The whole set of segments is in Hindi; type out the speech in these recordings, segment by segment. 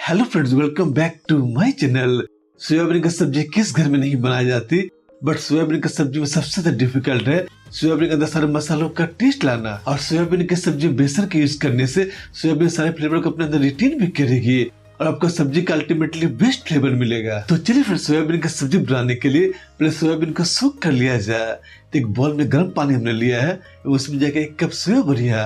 Hello friends, welcome back to my channel. Soybean का सब्जी किस घर में नहीं बनाई जाती, बट सोयाबीन का सब्जी में सबसे ज्यादा डिफिकल्ट है सोयाबीन के अंदर सारे मसालों का टेस्ट लाना। और सोयाबीन की सब्जी बेसन के यूज करने से सोयाबीन सारे फ्लेवर को अपने अंदर रिटेन भी करेगी और आपको सब्जी का अल्टीमेटली बेस्ट फ्लेवर मिलेगा। तो चलिए फिर सोयाबीन की सब्जी बनाने के लिए पहले सोयाबीन को सोक कर लिया जाए। तो एक बॉल में गर्म पानी हमने लिया है, उसमें जाकर 1 कप सोया बड़िया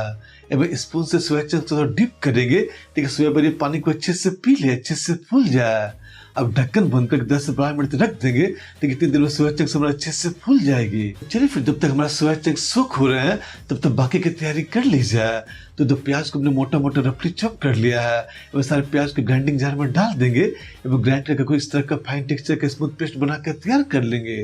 एवं स्पून से सोया चंक्स को डिप करेंगे ताकि सोया बड़िया पानी को अच्छे से पी ले, अच्छे से फूल जाए। अब ढक्कन बंद करके 10 से 12 मिनट रख देंगे ताकि इतनी देर में सोया चंक्स हमारा अच्छे से फूल जाएगी। चलिए फिर जब तक हमारा सोया चंक्स सोक हो रहे हैं तब तक बाकी की तैयारी कर ली जाए। तो 2 प्याज को हमने मोटा मोटा रफली चॉप कर लिया है, वो सारे प्याज को ग्राइंडिंग जार में डाल देंगे एवं ग्राइंड करके कोई इस तरह का फाइन टेक्सचर का स्मूथ पेस्ट बनाकर तैयार कर लेंगे।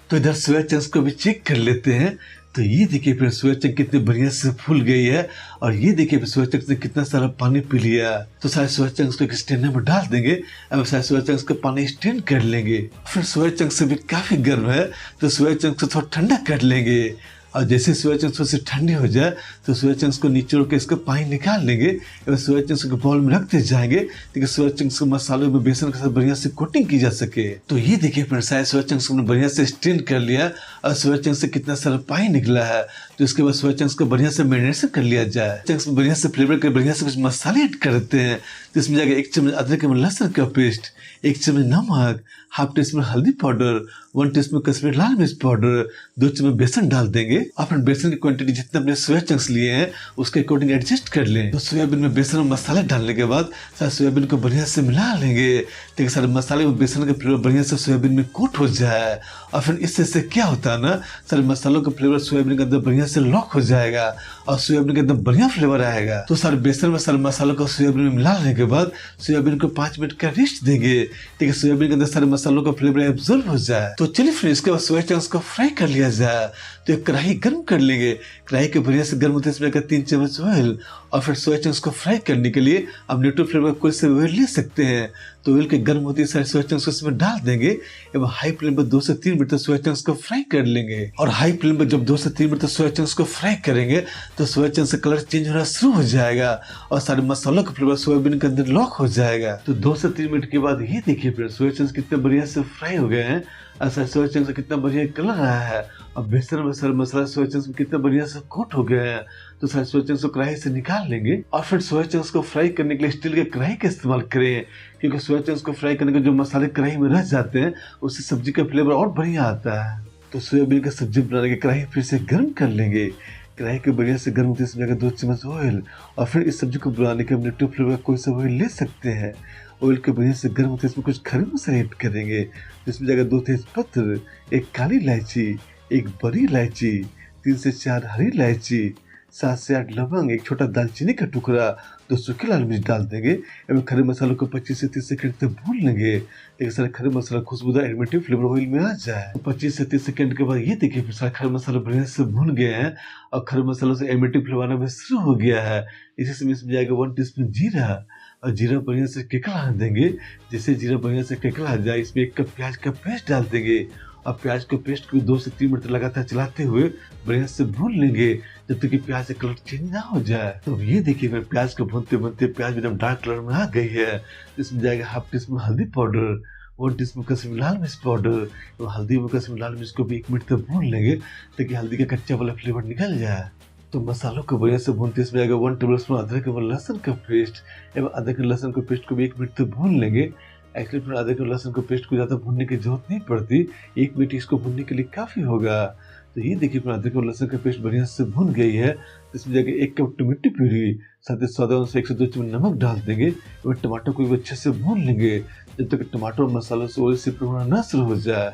तो इधर सोया चंक्स को भी चेक कर लेते हैं। तो ये देखिए फिर सोया चंक कितनी बढ़िया से फूल गई है और ये देखिए फिर सोया चंक्स ने कितना सारा पानी पी लिया। तो सारे सोया चंक्स को एक स्ट्रेनर में डाल देंगे और सारे सोया चंक्स का पानी स्ट्रेन कर लेंगे। फिर सोया चंक्स से भी काफी गर्म है तो सोया चंक्स को थोड़ा ठंडा कर लेंगे और जैसे सोया चंक्स से ठंडी हो जाए तो सोया चंक्स को निचोड़ के इसका पानी निकाल लेंगे और सोया चंक्स को बाउल में रखते जाएंगे ताकि सोया चंक्स को मसालों में बेसन के साथ बढ़िया से कोटिंग की जा सके। तो ये देखिए फिर सारे सोया चंक्स को बढ़िया से स्ट्रेन कर लिया और सोया चंक्स से कितना सारा पानी निकला है। तो इसके बाद सोया चंक्स को बढ़िया से मैरिनेशन कर लिया जाए। चंक्स में बढ़िया से फ्लेवर कर बढ़िया से कुछ मसाले ऐड करते हैं। तो इसमें जाकर 1 चम्मच अदरक एवं लहसुन का पेस्ट, 1 चम्मच नमक, हाफ टी स्पून हल्दी पाउडर, 1 टीस्पून कश्मीरी लाल मिर्च पाउडर, 2 चम्मच बेसन डाल देंगे। अपने बेसन की क्वांटिटी जितने अपने सोया चंक्स लिए हैं उसके अकॉर्डिंग एडजस्ट कर लें। तो सोयाबीन में बेसन और मसाले डालने के बाद सारे सोयाबीन को बढ़िया से मिला लेंगे ताकि सारे मसाले में बेसन का फ्लेवर बढ़िया से सोयाबीन में कोट हो जाए। और फिर इससे क्या होता है ना, सारे मसालों का फ्लेवर सोयाबीन के अंदर बढ़िया से लॉक हो जाएगा और सोयाबीन के अंदर बढ़िया फ्लेवर आएगा। तो सारे बेसन में सारे मसालों को सोयाबीन में मिला लेने के बाद सोयाबीन को 5 मिनट का रेस्ट देंगे ताकि सोयाबीन के अंदर सारे मसालों का फ्लेवर एब्जॉर्ब हो जाए। तो चलिए फिर इसके बाद सोया चंक्स को फ्राई कर लिया जाए। तो एक कढ़ाई गर्म कर लेंगे, कढ़ाई के बढ़िया से गर्म होते इसमें 3 चम्मच ऑयल और फिर सोया चंक्स को फ्राई करने के लिए आप न्यूट्रल फ्लेवर का कोई से ऑयल ले सकते हैं। तो ऑयल के गर्म होते सारे सोया चंक्स को इसमें डाल देंगे एवं हाई फ्लेम पर 2 से 3 मिनट तक सोया चंक्स को फ्राई कर लेंगे। और हाई फ्लेम पर जब 2 से 3 मिनट तक सोया चंक्स को फ्राई करेंगे तो सोया चंक्स का कलर चेंज होना शुरू हो जाएगा और सारे मसालों का फ्लेवर सोयाबीन के अंदर लॉक हो जाएगा। तो 2 से 3 मिनट के बाद ये देखिए फिर सोया चंक्स कितने बढ़िया से फ्राई हो गए हैं और सोया चंक्स का कितना बढ़िया कलर आया है और बेसन में सारे मसाला सोया चंक्स में कितना बढ़िया से कोट हो गए हैं। तो सारे सोया चंक्स को कढ़ाई से निकाल लेंगे और फिर सोया चंक्स को फ्राई करने के लिए स्टील के कढ़ाई का इस्तेमाल करें, क्योंकि सोया चंक्स को फ्राई करने के जो मसाले कढ़ाई में रह जाते हैं उससे सब्जी का फ्लेवर और बढ़िया आता है। तो सोयाबीन का सब्जी बनाने की कढ़ाई फिर से गर्म कर लेंगे, कढ़ाई के बढ़िया से गर्म होते इसमें 2 चम्मच ऑयल और फिर इस सब्जी को बनाने के न्यूट्रल फ्लेवर कोई सा ऑयल ले सकते हैं। ऑयल के बढ़िया से गर्म होते इसमें कुछ खड़े मसाले ऐड करेंगे, जिसमें जाकर 2 तेजपत्र, 1 काली इलायची, 1 बड़ी इलायची, 3 से 4 हरी इलायची, 7 से 8 लवंग, 1 छोटा दालचीनी का टुकड़ा, 2 सूखे लाल मिर्च डाल देंगे एवं खड़े मसालों को 25 से 30 सेकंड तक भून लेंगे ताकि सारे खड़े मसाला खुशबूदार एरोमेटिक फ्लेवर ऑयल में आ जाए। तो 25 से 30 सेकंड के बाद ये देखिए फिर सारे खड़े मसाले बढ़िया से भून गए हैं और खड़े मसालों से एरोमेटिक फ्लेवर आना भी शुरू हो गया है। इसी समय इसमें जाएगा 1 टीस्पून जीरा और जीरा बढ़िया से केकला देंगे। जैसे जीरा बढ़िया से केकला जाए इसमें 1 कप प्याज का पेस्ट डाल देंगे और प्याज के पेस्ट को 2 से 3 मिनट लगातार चलाते हुए बढ़िया से भून लेंगे जब तक कि प्याज का कलर चेंज ना हो जाए। तो ये देखिए फिर प्याज को भूनते भूनते प्याज एकदम डार्क कलर में आ गई है। इसमें जाएगा हाफ टीस्पून हल्दी पाउडर, 1 टीस्पून कश्मीरी लाल मिर्च पाउडर और हल्दी और कश्मीरी लाल मिर्च को भी 1 मिनट तक भून लेंगे ताकि हल्दी का कच्चा वाला फ्लेवर निकल जाए। तो मसालों को बढ़िया से भूनते इसमें जाएगा 1 टेबलस्पून अदरक एवं लहसुन का पेस्ट एवं अदरक और लहसुन के पेस्ट को भी 1 मिनट तक भून लेंगे। एक्चुअली फिर अदरक और लहसुन के पेस्ट को ज़्यादा भूनने की जरूरत नहीं पड़ती, 1 मिनट इसको भूनने के लिए काफ़ी होगा। तो ये देखिए फिर अदरक और लहसुन का पेस्ट बढ़िया से भून गई है। इसमें जाके 1 कप टमाटो प्यूरी, साथ ही स्वाद अनुसार 1 से 2 चम्मच नमक डाल देंगे और टमाटर को भी अच्छे से भून लेंगे जब तक टमाटर और मसालों से ऑयल सेपरेट होना ना शुरू हो जाए।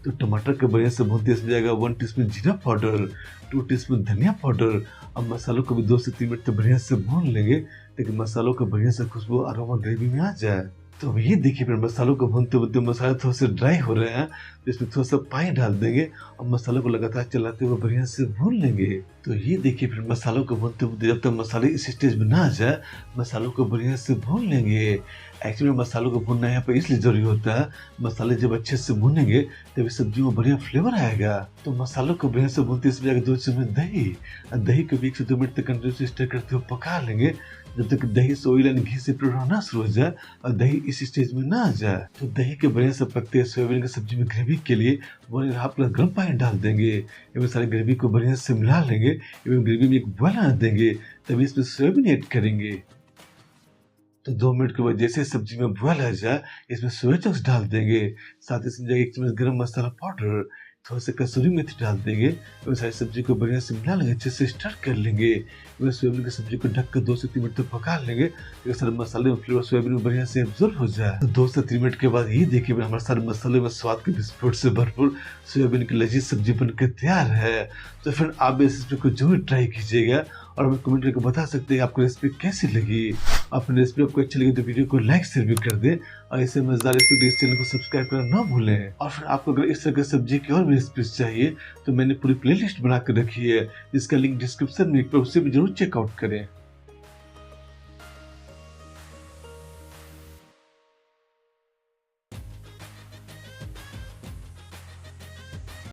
तो टमाटर के बढ़िया से भूनते इसमें जाएगा 1 टीस्पून जीरा पाउडर, 2 टीस्पून धनिया पाउडर और मसालों को भी 2 से 3 मिनट तक बढ़िया से भून लेंगे ताकि मसालों का बढ़िया से खुशबू अरोमा ग्रेवी में आ जाए। तो अब ये देखिए फिर मसालों को भूनते भूनते मसाले थोड़े से ड्राई हो रहे हैं तो इसमें थोड़ा सा पानी डाल देंगे और मसालों को लगातार चलाते हुए बढ़िया से भून लेंगे। तो ये देखिए फिर मसालों को भूनते भूनते जब तक मसाले इस स्टेज में ना आ जाए मसालों को बढ़िया से भून लेंगे। एक्चुअली मसालों को भूनना यहाँ पर इसलिए जरूरी होता है, मसाले जब अच्छे से भूनेंगे तभी सब्जी में बढ़िया फ्लेवर आएगा। तो मसालों को बढ़िया से भूनते इसमें जाकर 2 चम्मच दही को भी 1 से 2 मिनट तक कंटिन्यूसली स्टर करते हुए पका लेंगे जब तक दही से ऑयल यानी घी से होना शुरू हो जाए और दही इस स्टेज में ना आ जाए तो दही के बढ़िया से पकते सोयाबीन की सब्जी में ग्रेवी के लिए 1.5 ग्लास गर्म पानी डाल देंगे एवं सारी ग्रेवी को बढ़िया से मिला लेंगे एवं ग्रेवी में एक बॉयल आने देंगे। तभी इसमें सोयाबीन ऐड करेंगे। तो 2 मिनट के बाद जैसे सब्जी में बॉयल आ जाए इसमें सोया चंक्स डाल देंगे। साथ ही इसमें 1 चम्मच गरम मसाला पाउडर, थोड़ा सा कसूरी मेथी डाल देंगे और सारी सब्जी को बढ़िया से मिला लेंगे, अच्छे से स्टर कर लेंगे। वह सोयाबीन की सब्जी को ढककर 2 से 3 मिनट तक पका लेंगे ताकि सारे मसाले और फ्लेवर सोयाबीन में बढ़िया से एब्जॉर्ब हो जाए। तो 2 से 3 मिनट के बाद ये देखिए हमारे सारे मसाले में स्वाद के बिस्कुट से भरपूर सोयाबीन की लजीज सब्जी बनकर तैयार है। तो फ्रेंड आप भी इस रेसिपी को जरूर ट्राई कीजिएगा और हमें कमेंट करके बता सकते हैं आपको रेसिपी कैसी लगी। अपनी रेसिपी आपको अच्छी लगी तो वीडियो को लाइक शेयर भी कर दें और ऐसे मजेदार रेसिपी के इस चैनल को सब्सक्राइब करना ना भूलें। और फिर आपको अगर इस तरह की सब्जी की और भी रेसिपीज चाहिए तो मैंने पूरी प्लेलिस्ट बना कर रखी है जिसका लिंक डिस्क्रिप्शन में, उसे भी जरूर चेकआउट करें।